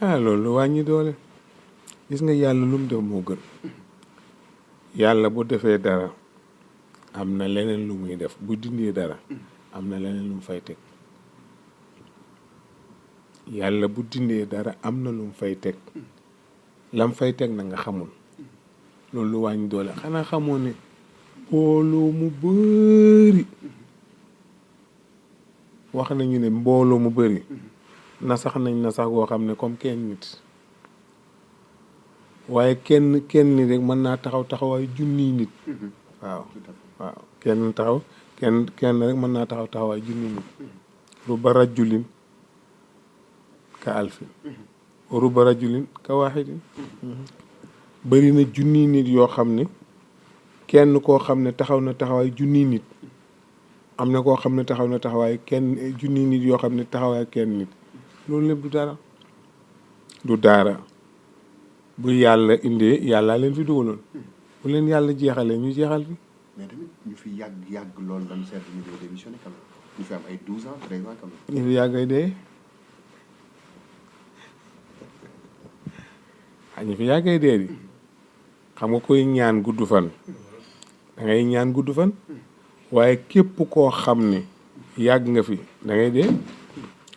loolu wàññi doole gis nga yàlla lu mu def moo gën yàlla bu defee dara am na leneen lu muy def bu dindee dara am na leneen lu mu fay teg yàlla bu dindee dara am na lu mu fay teg lam fay teg na nga xamul loolu lu wàññi doole xanaa xamoo ne mbooloo mu bëri wax nañu ne mbooloo mu bëri nasax nañ nasax goo xam ne comme kenn nit waaye kenn nit rek mën naa taxaw taxawaay junniy nit waaw kenn rek mën naa taxaw taxawaay junniy nit ruba rajulin ka alfin ruba rajulin ka waaxidin bëri na junniy nit yoo xam ne kenn koo xam ne taxaw na taxawaay junniy nit am na koo xam ne taxaw na taxawaay junniy nit yoo xam ne taxawaay kenn nit loolu lépp du dara bu yàlla indee yàllaa leen fi dugaloon bu leen yàlla jeexalee ñu jeexal fi. mais tamit ñu fi yàgg loolu dañu seet ñu doon démissionné quand même ñu fi am ay 12 ans 13 ans quand même. ñu fi yàgg ay dee ñu fi yàgg ay dee di xam nga koy ñaan gudd fan da ngay ñaan gudd fan waaye képp koo xam ne yàgg nga fi da ngay dee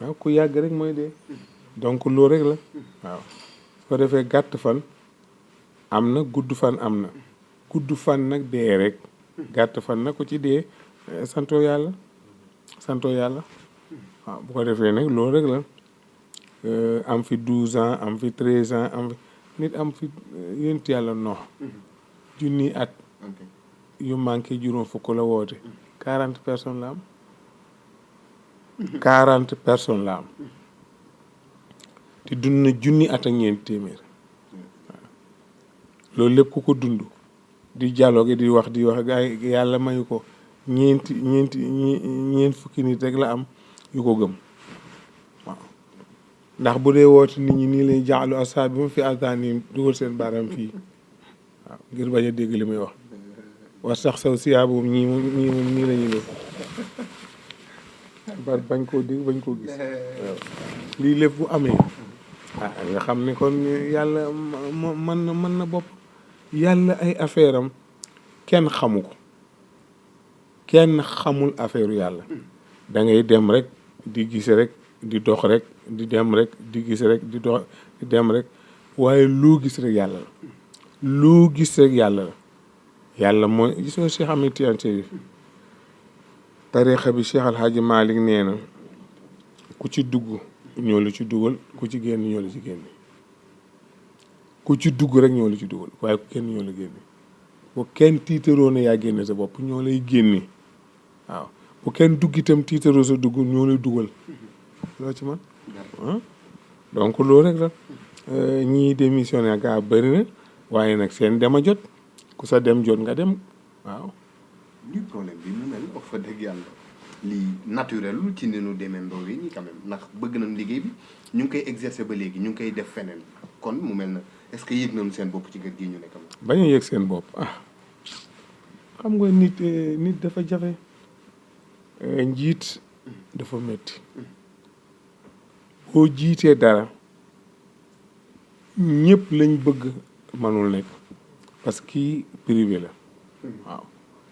waaw ku yàgg rek mooy dee donc loolu rek la waaw. ko defee gàtt fan am na gudd fan am na gudd fan nag dee rek gàtt fan nag ku ci dee santoo yàlla waaw bu ko defee nag loolu rek la am fi 12 ans am fi 13 ans am fi nit am fi yént yàlla noox junni at yu manqué juróom fukk la woote 40 personnes la am 40 personnes la am te dund na junni at ak ñeenti téeméer waaw loolu lépp ku ko dund di dialogue di wax gaay yàlla mayu ko ñeent fukki nit rek la am yu ko gëm waaw ndax bu dee woote nit ñi nii lay jaaxlu asaab bi ma fi altaan yi dugal seen baaraam fii waaw ngir bañ a dégg li muy wax war sax saw siyaabu ñii moom nii la ñuy def bañ koo dégg bañ koo gis waaw lii lépp bu amee nga xam ne kon yàlla mën na bopp yàlla ay affaire am kenn xamu ko kenn xamul affaire yàlla da ngay dem rek di gis rek di dox rek di dem rek di gis rek di dox di dem rek waaye loo gis rek yàlla la loo gis rek yàlla la yàlla mooy gisoo Cheikh Ahmed Tidiane Chérif tariixa bi Cheikh Al Hadji Malick nee na ku ci dugg ñoo la ci dugal ku ci génn ñoo la ci génne ku ci dugg rek ñoo la ci dugal waaye ku kenn ñoo la génne bu kenn tiitaroo ne yaa génne sa bopp ñoo lay génne waaw bu kenn dugg itam tiitaroo sa dugg ñoo lay dugal loo ci man donc loolu rek la ñii démissionné gaa bëri na waaye nag seen dem a jot ku sa dem jot nga dem waaw. li problème bi mu mel wax fa dëgg yàlla lii naturel ci ni nu demee ndaw yi ñi quand même ndax bëgg nañ liggéey bi ñu ngi koy exercer ba léegi ñu ngi koy def feneen kon mu mel na est-ce que yëg nañu seen bopp ci kër gi ñu nekk. bañ a yëg seen bopp xam nga nit dafa jafe njiit dafa metti boo jiitee dara ñëpp lañ bëgg mënul nekk parce que kii privé la waaw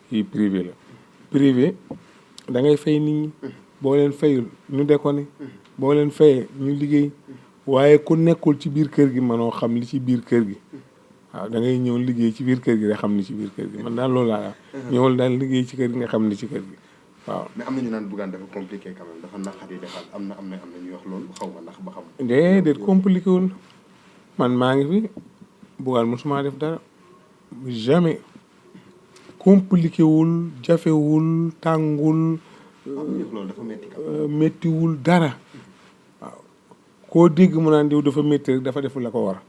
kii privé la privé da ngay fay nit ñi boo leen fayul ñu déconné boo leen fayee ñu liggéey waaye ku nekkul ci biir kër gi mënoo xam li ci biir kër gi waaw da ngay ñëw liggéey ci biir kër gi rek xam ni ci biir kër gi man daal loolu laa ñëwal daal liggéey ci kër gi nga xam ni ci kër gi waaw. mais am na ñu naan Bougane dafa compliqué quand même dafa naqari defal am na ñuy wax loolu xaw ma ndax ba xam. déedéet compliqué wul man maa ngi fi Bougane mosuma def dara jamais compliqué wul jafewul tàngul. loolu dafa méttiwul dara waaw koo dégg mu naan diw dafa métti rek dafa def la ko war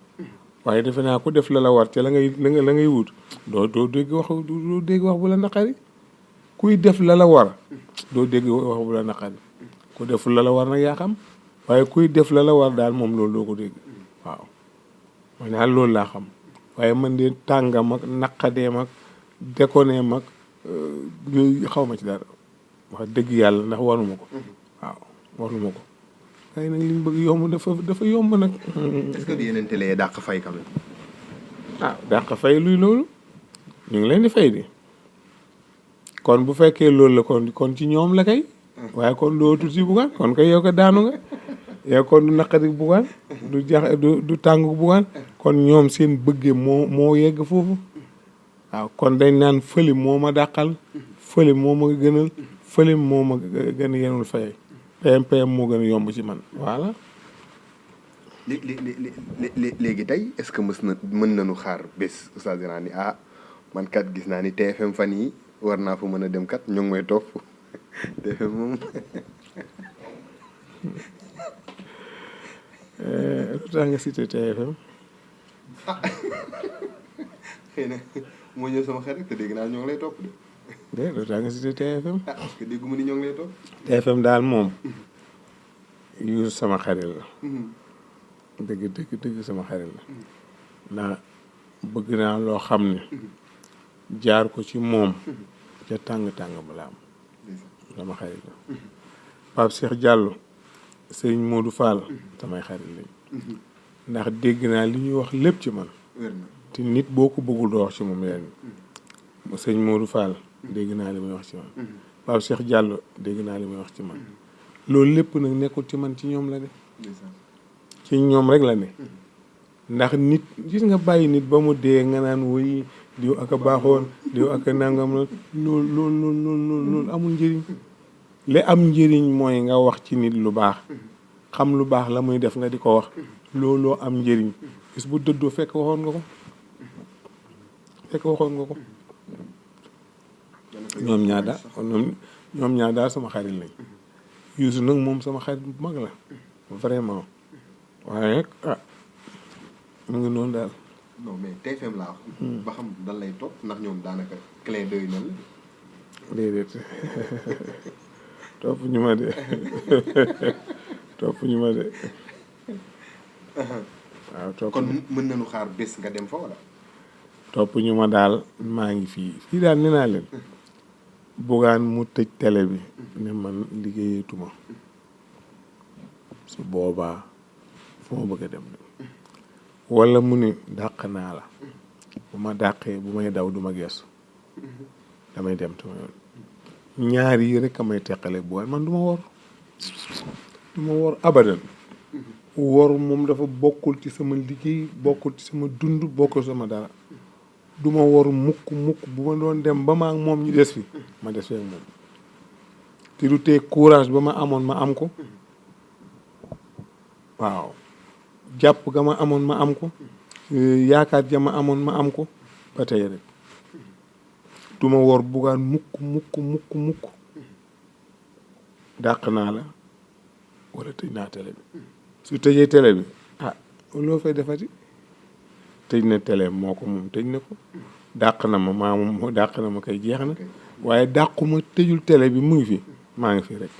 waaye defe naa ko def la war ca la ngay wut doo dégg wax bu la naqari kuy def la war doo dégg wax bu la naqari ku def la war nag yaa xam waaye kuy def la war daal moom loolu doo ko dégg waaw man daal loolu laa xam waaye man de tàngam ak naqadeem ak déconneem ak yooyu xaw ma ci dara wax dëgg yàlla ndax waruma ko waaw waruma ko kay nag li ñu bëgg yomb dafa yomb nag. est-ce que yeneen télé yi dàq fay quand même. ah dàq fay luy loolu ñu ngi leen di fay di kon bu fekkee loolu la kon ci ñoom la kay. waaye kon doo tuuti si Bougane kon kay yow ko daanu nga yow kon du naqari Bougane du tàng Bougane kon ñoom seen bëggee moo yegg foofu waaw kon dañ naan fële moo ma dàqal fële moo ma gënal fële moo ma gën a yenul fay PM moo gën a yomb ci man voilà. léegi tey est-ce que mën nañu xaar bés oustaz Iran ni man kat gis naa ni TFM fan yi war naa fa mën a dem kat ñu ngi may topp TFM moom. lu tax nga cité TFM. xëy na moo ñëw sama xarit te dégg naa ñoo ngi lay topp de. lu tax nga cité TFM. parce que dégguma ni ñoo ngi lay topp. TFM daal moom yu sama xarit la. dëgg sama xarit la. ndax bëgg naa loo xam ne jaar ko ci moom ca tàng-tàng balaa am sama xarit la. Pape Cheikh Diallo Serigne Modou Fall samay xarit lañ ndax dégg naa li ñuy wax lépp ci man te nit boo ko bëggul doo wax ci moom leen Serigne Modou Fall dégg naa li muy wax ci man Pape Cheikh Diallo dégg naa li muy wax ci man loolu lépp nag nekkul ci man ci ñoom la de ci ñoom rek la ne ndax nit gis nga bàyyi nit ba mu dee nga naan woy diw ak a baaxoon diw ak a nangam la loolu amul njëriñ li am njëriñ mooy nga wax ci nit lu baax xam lu baax la muy def nga di ko wax looloo am njëriñ bis bu dëddoo fekk waxoon nga ko ñoom ñaar daal sama xarit lañ Youssou nag moom sama xarit bu mag la vraiment waaye nag mu ngi noonu daal. non mais TFM laa wax. ba xam dan lay topp ndax ñoom daanaka clé d'œil nan la. déedéet topp ñu ma de waaw topp kon mën nañu xaar bés nga dem fa wala. topp ñu ma daal maa ngi fii daal nee naa leen Bougane mu tëj télé bi ne man liggéeyatuma su boobaa fu ma bëgg a dem wala mu ni dàq naa la bu ma dàqee bu may daw du ma geesu damay dem tuma yoon ñaar yi rek a may teqale Bougane man du ma wor abadan wor moom dafa bokkul ci sama liggéey bokkul ci sama dund bokkul sama dara du ma wor mukk bu ma doon dem ba ma ak moom ñu des fi ma des fi ak moom te du tee courage ba ma amoon ma am ko waaw jàpp ga ma amoon ma am ko yaakaar ja ma amoon ma am ko ba tey rek du ma wor Bougane mukk dàq naa la wala tëj naa télé bi su tëjee télé bi loo fay defati tëj na télé moo ko moom tëj na ko dàq na ma maa moom dàq na ma kay jeex na waaye dàquma tëjul télé bi mu ngi fi maa ngi fi rek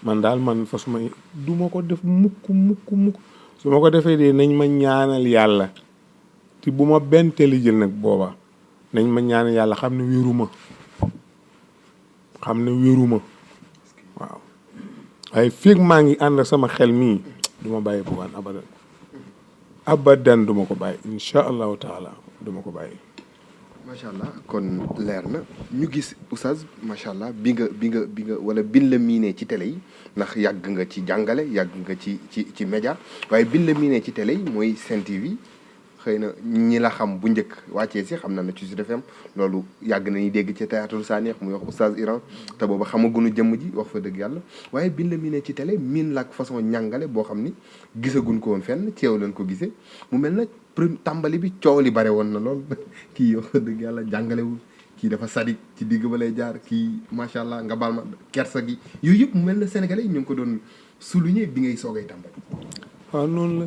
man daal man fasuma du ma ko def mukk su ma ko defee de nañ ma ñaanal yàlla te bu ma benn télé jël nag booba nañ ma ñaanal yàlla xam ne wéruma waaw waaye feeg maa ngi ànd ak sama xel mii du ma bàyyi Bougane abadan du ma ko bàyyi incha allahu taala du ma ko bàyyi. macha allah kon leer na ñu gis oustaz macha allah bi nga wala bin la miinee ci télé yi ndax yàgg nga ci jàngale yàgg nga ci média waaye bin la miinee ci télé yi mooy Sen TV xëy na ñi la xam bu njëkk wàccee si xam na ne ci Sud FM loolu yàgg nañu dégg ci théâtre Sanex muy wax oustaz Iran te booba xamaguñu jëmm ji wax fa dëgg yàlla waaye bin la miinee ci télé miin la ak façon ñàngale boo xam ni gisaguñ ko woon fenn ci yow lañ ko gisee mu mel na tàmbali bi coow li bare woon na lool kii wax fa dëgg yàlla jàngalewul kii dafa sadik ci digg ba lay jaar kii macha allah nga baal ma kersa gi yooyu yëpp mu mel na sénégalais yi ñu ngi ko doon souligner bi ngay soogay tàmbali. waaw noonu la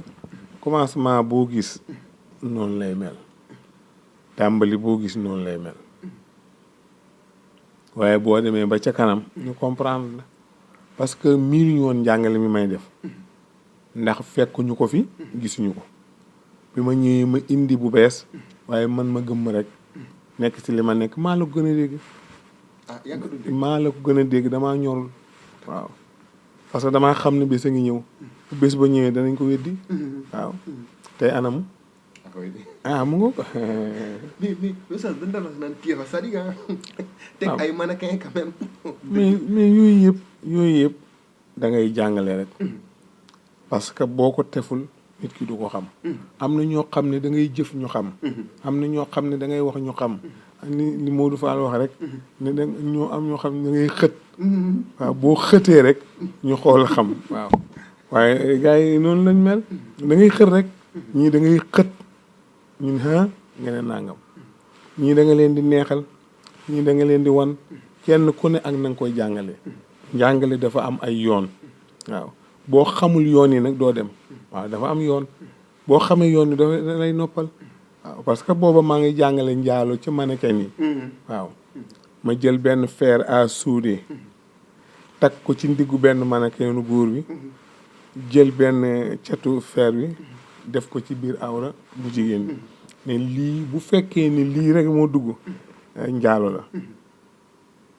commencement boo gis noonu lay mel tàmbali boo gis noonu lay mel waaye boo demee ba ca kanam ñu comprendre la parce que miinuñu woon njàngale mi may def ndax fekkuñu ko fi gisuñu ko bi ma ñëwee ma indi bu bees waaye man ma gëm rek nekk ci li ma nekk maa la ko gën a dégg. maa la ko gën a dégg damaa ñorul waaw. parce que damaa xam ne bés a ngi ñëw bés ba ñëwee danañ ko weddi waaw tey anamu mu nga ko mais oustaz dañ daan wax naan tiixa sadiga teg ay mannequin quand même mais yooyu yëpp da ngay jàngale rek parce que boo ko teful nit ki du ko xam am na ñoo xam ne da ngay jëf ñu xam am na ñoo xam ne da ngay wax ñu xam ni Modou Fall wax rek ne da ñoo am ñoo xam ne da ngay xët waaw boo xëtee rek ñu xool xam waaw waaye gars yi noonu lañ mel da ngay xët rek ñii da ngay xët ñun nga ne nangam ñii da nga leen di neexal ñii da nga leen di wan kenn ku ne ak na nga koy jàngale njàngale dafa am ay yoon waaw boo xamul yoon yi nag doo dem waaw dafa am yoon boo xamee yoon yi dafa lay noppal waaw parce que booba maa ngi jàngale njaalo ci mannequin yi waaw ma jël benn fer à souder takk ko ci ndiggu benn mannequinu góor bi jël benn catu fer bi def ko ci biir awra bu jigéen bi ne lii bu fekkee ni lii rek moo dugg njaalo la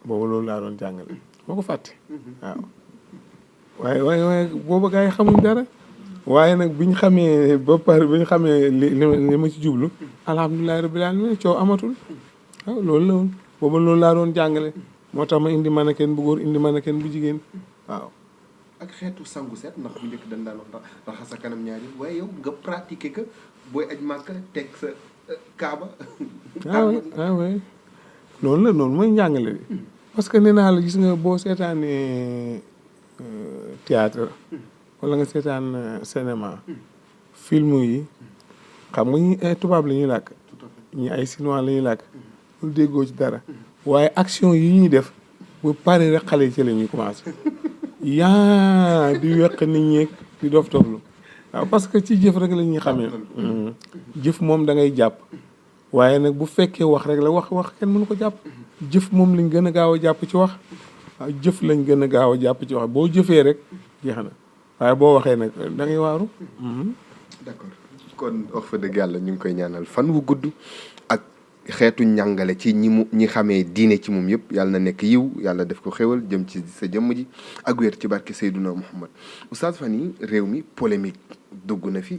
booba loolu laa doon jàngale moo ko fàtte waaw waaye booba gars yi xamuñ dara waaye nag biñ xamee ba pare biñ xamee li ma ci jublu alhamdulilahi rabbil alamin coow amatul waaw loolu la woon booba loolu laa doon jàngale moo tax ma indi mannequin bu góor indi mannequin bu jigéen waaw ak xeetu sangu set ndax bu njëkk dañ daan wax raxas sa kanam ñaari waaye yow nga pratiquer que booy aj màkka teg sa kaaba waaw loolu la noonu mooy njàngale bi parce que nee naa la gis nga boo seetaanee théâtre wala nga seetaan cinéma film yi xam nga ñi ay tubaab la ñuy làkk ñi ay chinois la ñuy làkk lu déggoo ci dara waaye action yi ñuy def bu pare rek xale yi ci la ñuy commencé yaa di weq nit ñeeg di dof toflu waaw parce que ci jëf rek la ñuy xamee jëf moom da ngay jàpp waaye nag bu fekkee wax rek la wax kenn mënu ko jàpp jëf moom lañ gën a gaaw a jàpp ci wax waaw jëf lañ gën a gaaw a jàpp ci wax boo jëfee rek jeex na waaye boo waxee nag da ngay waaru d'accord kon wax fa dëgg yàlla ñu ngi koy ñaanal fan wu gudd ak xeetu njàngale ci ñi xamee diine ci moom yëpp yàlla na nekk yiw yàlla def ko xéwal jëm ci sa jëmm ji ak wér ci barke Seydouna Muhammad oustaz fan yi réew mi polémique dugg na fi